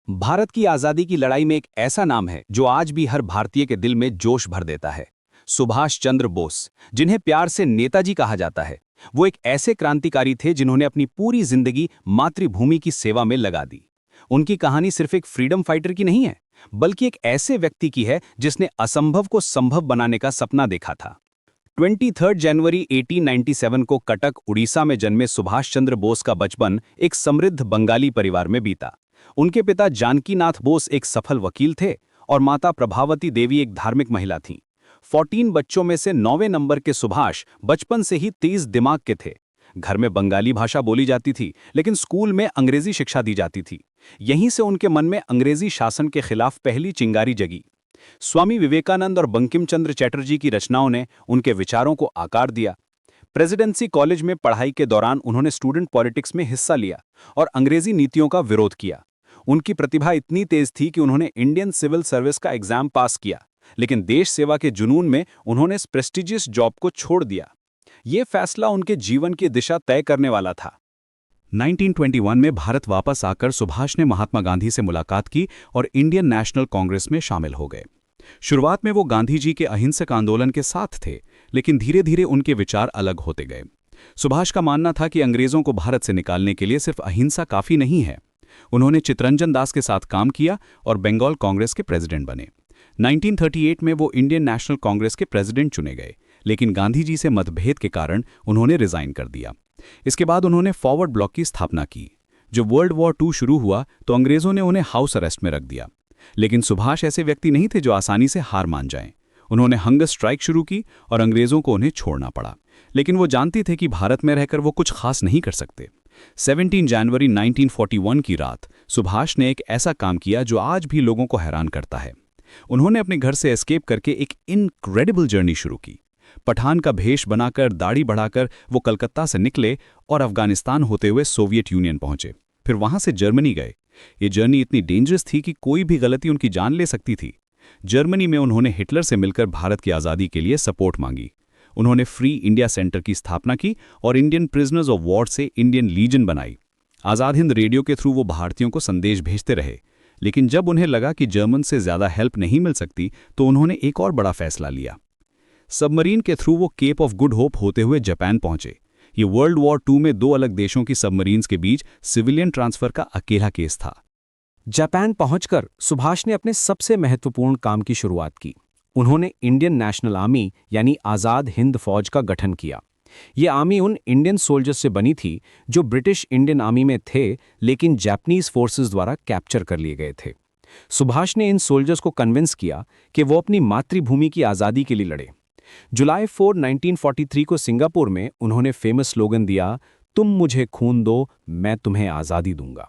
भारत की आजादी की लड़ाई में एक ऐसा नाम है जो आज भी हर भारतीय के दिल में जोश भर देता है। सुभाष चंद्र बोस, जिन्हें प्यार से नेताजी कहा जाता है। वो एक ऐसे क्रांतिकारी थे जिन्होंने अपनी पूरी जिंदगी मातृभूमि की सेवा में लगा दी। उनकी कहानी सिर्फ एक फ्रीडम फाइटर की नहीं है, बल्कि एक ऐसे व्यक्ति की है जिसने असंभव को संभव बनाने का सपना देखा था। 23 जनवरी 1897 को कटक, उड़ीसा में जन्मे सुभाष चंद्र बोस का बचपन एक समृद्ध बंगाली परिवार में बीता। उनके पिता जानकीनाथ बोस एक सफल वकील थे और माता प्रभावती देवी एक धार्मिक महिला थीं। 14 बच्चों में से 9वें नंबर के सुभाष बचपन से ही तेज दिमाग के थे। घर में बंगाली भाषा बोली जाती थी, लेकिन स्कूल में अंग्रेजी शिक्षा दी जाती थी। यहीं से उनके मन में अंग्रेजी शासन के खिलाफ पहली चिंगारी जगी। स्वामी विवेकानंद और बंकिम चंद्र चटर्जी की रचनाओं ने उनके विचारों को आकार दिया। प्रेसिडेंसी कॉलेज में पढ़ाई के दौरान उन्होंने स्टूडेंट पॉलिटिक्स में हिस्सा लिया और अंग्रेजी नीतियों का विरोध किया। उनकी प्रतिभा इतनी तेज थी कि उन्होंने इंडियन सिविल सर्विस का एग्जाम पास किया, लेकिन देश सेवा के जुनून में उन्होंने इस प्रेस्टिजियस जॉब को छोड़ दिया। ये फैसला उनके जीवन की दिशा तय करने वाला था। 1921 में भारत वापस आकर सुभाष ने महात्मा गांधी से मुलाकात की और इंडियन नेशनल कांग्रेस में शामिल हो गए। शुरुआत में वो गांधी जी के अहिंसक आंदोलन के साथ थे, लेकिन धीरे धीरे उनके विचार अलग होते गए। सुभाष का मानना था कि अंग्रेजों को भारत से निकालने के लिए सिर्फ अहिंसा काफी नहीं है। उन्होंने चित्तरंजन दास के साथ काम किया और बंगाल कांग्रेस के प्रेसिडेंट बने। 1938 में वो इंडियन नेशनल कांग्रेस के प्रेसिडेंट चुने गए, लेकिन गांधी जी से मतभेद के कारण उन्होंने रिजाइन कर दिया। इसके बाद उन्होंने फॉरवर्ड ब्लॉक की स्थापना की। जब वर्ल्ड वॉर 2 शुरू हुआ तो अंग्रेजों ने उन्हें हाउस अरेस्ट में रख दिया, लेकिन सुभाष ऐसे व्यक्ति नहीं थे जो आसानी से हार मान जाएं। उन्होंने हंगर स्ट्राइक शुरू की और अंग्रेजों को उन्हें छोड़ना पड़ा, लेकिन वो जानते थे कि भारत में रहकर वो कुछ खास नहीं कर सकते। 17 जनवरी 1941 की रात सुभाष ने एक ऐसा काम किया जो आज भी लोगों को हैरान करता है। उन्होंने अपने घर से एस्केप करके एक इनक्रेडिबल जर्नी शुरू की। पठान का भेष बनाकर, दाढ़ी बढ़ाकर वो कलकत्ता से निकले और अफगानिस्तान होते हुए सोवियत यूनियन पहुंचे। फिर वहां से जर्मनी गए। ये जर्नी इतनी डेंजरस थी कि कोई भी गलती उनकी जान ले सकती थी। जर्मनी में उन्होंने हिटलर से मिलकर भारत की आज़ादी के लिए सपोर्ट मांगी। उन्होंने फ्री इंडिया सेंटर की स्थापना की और इंडियन प्रिजनर्स ऑफ वॉर से इंडियन लीजन बनाई। आज़ाद हिंद रेडियो के थ्रू वो भारतीयों को संदेश भेजते रहे, लेकिन जब उन्हें लगा कि जर्मन से ज़्यादा हेल्प नहीं मिल सकती तो उन्होंने एक और बड़ा फैसला लिया। सबमरीन के थ्रू वो केप ऑफ गुड होप होते हुए जापान पहुंचे। ये वर्ल्ड वॉर 2 में 2 अलग देशों की सबमरीन्स के बीच सिविलियन ट्रांसफर का अकेला केस था। जापान पहुंचकर सुभाष ने अपने सबसे महत्वपूर्ण काम की शुरुआत की। उन्होंने इंडियन नेशनल आर्मी यानी आज़ाद हिंद फौज का गठन किया। ये आर्मी उन इंडियन सोल्जर्स से बनी थी जो ब्रिटिश इंडियन आर्मी में थे, लेकिन जापानीज फोर्सेस द्वारा कैप्चर कर लिए गए थे। सुभाष ने इन सोल्जर्स को कन्विंस किया कि वो अपनी मातृभूमि की आज़ादी के लिए लड़े। जुलाई 4, 1943 को सिंगापुर में उन्होंने फेमस स्लोगन दिया, तुम मुझे खून दो, मैं तुम्हें आज़ादी दूंगा।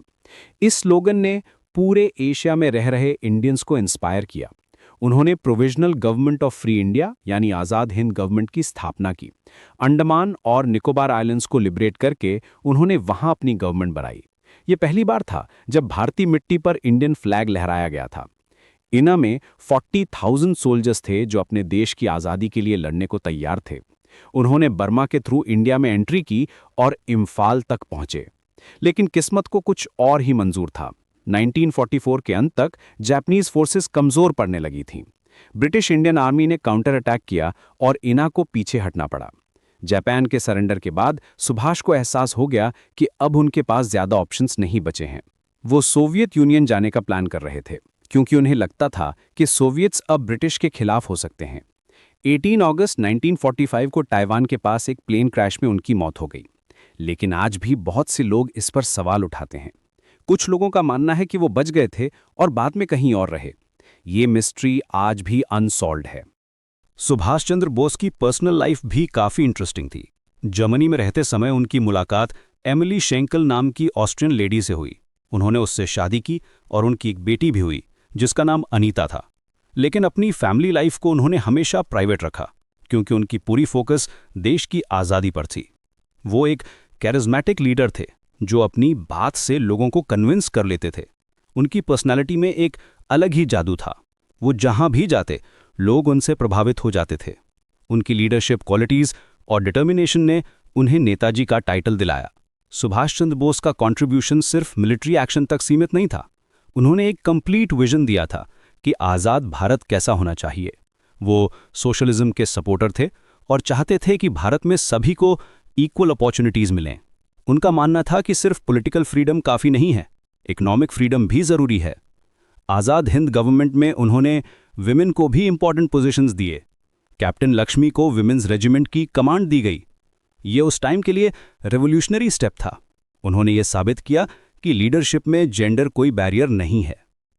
इस स्लोगन ने पूरे एशिया में रह रहे इंडियंस को इंस्पायर किया। उन्होंने provisional government of free India यानी आज़ाद हिंद गवर्नमेंट की स्थापना की। अंडमान और निकोबार आइलैंड्स को लिबरेट करके उन्होंने वहां अपनी गवर्नमेंट बनाई। ये पहली बार था जब भारतीय मिट्टी पर इंडियन फ्लैग लहराया गया था। इना में 40,000 सोल्जर्स थे जो अपने देश की आज़ादी के लिए लड़ने को तैयार थे। उन्होंने बर्मा के थ्रू इंडिया में एंट्री की और इम्फाल तक पहुंचे, लेकिन किस्मत को कुछ और ही मंजूर था। 1944 के अंत तक जापानीज फोर्सेस कमजोर पड़ने लगी थीं। ब्रिटिश इंडियन आर्मी ने काउंटर अटैक किया और इना को पीछे हटना पड़ा। जापान के सरेंडर के बाद सुभाष को एहसास हो गया कि अब उनके पास ज्यादा ऑप्शंस नहीं बचे हैं। वो सोवियत यूनियन जाने का प्लान कर रहे थे, क्योंकि उन्हें लगता था कि सोवियट्स अब ब्रिटिश के खिलाफ हो सकते हैं। 18 अगस्त 1945 को ताइवान के पास एक प्लेन क्रैश में उनकी मौत हो गई, लेकिन आज भी बहुत से लोग इस पर सवाल उठाते हैं। कुछ लोगों का मानना है कि वो बच गए थे और बाद में कहीं और रहे। ये मिस्ट्री आज भी अनसॉल्व्ड है। सुभाष चंद्र बोस की पर्सनल लाइफ भी काफ़ी इंटरेस्टिंग थी। जर्मनी में रहते समय उनकी मुलाकात एमिली शेंकल नाम की ऑस्ट्रियन लेडी से हुई। उन्होंने उससे शादी की और उनकी एक बेटी भी हुई जिसका नाम अनीता था। लेकिन अपनी फैमिली लाइफ को उन्होंने हमेशा प्राइवेट रखा, क्योंकि उनकी पूरी फोकस देश की आज़ादी पर थी। वो एक कैरिज्मेटिक लीडर थे जो अपनी बात से लोगों को कन्विंस कर लेते थे। उनकी पर्सनालिटी में एक अलग ही जादू था। वो जहां भी जाते लोग उनसे प्रभावित हो जाते थे। उनकी लीडरशिप क्वालिटीज़ और डिटर्मिनेशन ने उन्हें नेताजी का टाइटल दिलाया। सुभाष चंद्र बोस का कंट्रीब्यूशन सिर्फ मिलिट्री एक्शन तक सीमित नहीं था। उन्होंने एक कंप्लीट विजन दिया था कि आज़ाद भारत कैसा होना चाहिए। वो सोशलिज्म के सपोर्टर थे और चाहते थे कि भारत में सभी को इक्वल अपॉर्चुनिटीज़ मिलें। उनका मानना था कि सिर्फ पॉलिटिकल फ्रीडम काफ़ी नहीं है, इकोनॉमिक फ्रीडम भी ज़रूरी है। आज़ाद हिंद गवर्नमेंट में उन्होंने विमेन को भी इंपॉर्टेंट पोजीशंस दिए। कैप्टन लक्ष्मी को विमेंस रेजिमेंट की कमांड दी गई। ये उस टाइम के लिए रेवोल्यूशनरी स्टेप था। उन्होंने ये साबित किया कि लीडरशिप में जेंडर कोई बैरियर नहीं है।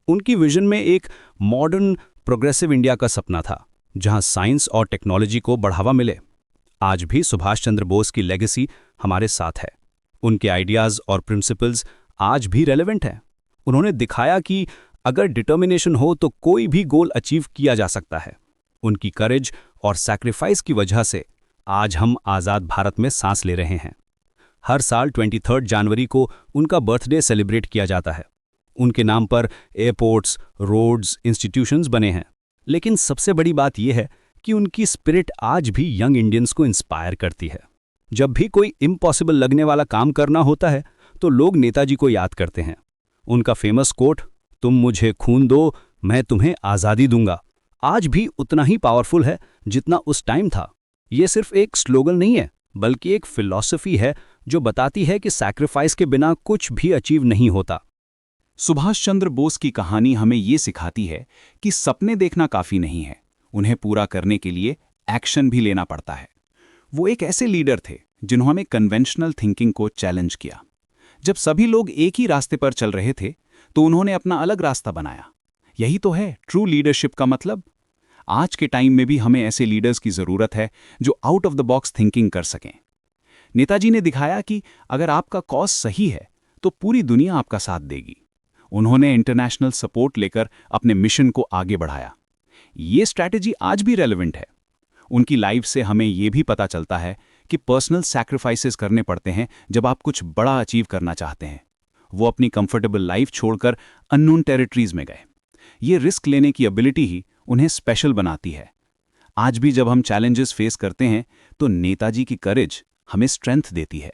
उनकी विजन में एक मॉडर्न प्रोग्रेसिव इंडिया का सपना था, जहां साइंस और टेक्नोलॉजी को बढ़ावा मिले। आज भी सुभाष चंद्र बोस की लेगेसी हमारे साथ है। उनके आइडियाज़ और प्रिंसिपल्स आज भी रेलेवेंट हैं। उन्होंने दिखाया कि अगर डिटर्मिनेशन हो तो कोई भी गोल अचीव किया जा सकता है। उनकी करेज और सैक्रिफाइस की वजह से आज हम आज़ाद भारत में सांस ले रहे हैं। हर साल 23 जनवरी को उनका बर्थडे सेलिब्रेट किया जाता है। उनके नाम पर एयरपोर्ट्स, रोड्स, इंस्टीट्यूशंस बने हैं। लेकिन सबसे बड़ी बात यह है कि उनकी स्पिरिट आज भी यंग इंडियंस को इंस्पायर करती है। जब भी कोई इम्पॉसिबल लगने वाला काम करना होता है तो लोग नेताजी को याद करते हैं। उनका फेमस कोट, तुम मुझे खून दो, मैं तुम्हें आज़ादी दूंगा, आज भी उतना ही पावरफुल है जितना उस टाइम था। ये सिर्फ एक स्लोगन नहीं है, बल्कि एक फिलॉसफी है जो बताती है कि सैक्रिफाइस के बिना कुछ भी अचीव नहीं होता। सुभाष चंद्र बोस की कहानी हमें ये सिखाती है कि सपने देखना काफ़ी नहीं है, उन्हें पूरा करने के लिए एक्शन भी लेना पड़ता है। वो एक ऐसे लीडर थे जिन्होंने कन्वेंशनल थिंकिंग को चैलेंज किया। जब सभी लोग एक ही रास्ते पर चल रहे थे तो उन्होंने अपना अलग रास्ता बनाया। यही तो है ट्रू लीडरशिप का मतलब। आज के टाइम में भी हमें ऐसे लीडर्स की ज़रूरत है जो out of the box thinking कर सकें। नेताजी ने दिखाया कि अगर आपका कॉज सही है तो पूरी दुनिया आपका साथ देगी। उन्होंने इंटरनेशनल सपोर्ट लेकर अपने मिशन को आगे बढ़ाया। ये स्ट्रैटेजी आज भी रेलेवेंट है। उनकी लाइफ से हमें ये भी पता चलता है कि पर्सनल सैक्रिफाइसेस करने पड़ते हैं जब आप कुछ बड़ा अचीव करना चाहते हैं। वो अपनी कंफर्टेबल लाइफ छोड़कर अननोन टेरिटरीज में गए। ये रिस्क लेने की एबिलिटी ही उन्हें स्पेशल बनाती है। आज भी जब हम चैलेंजेस फेस करते हैं तो नेताजी की करेज हमें स्ट्रेंथ देती है।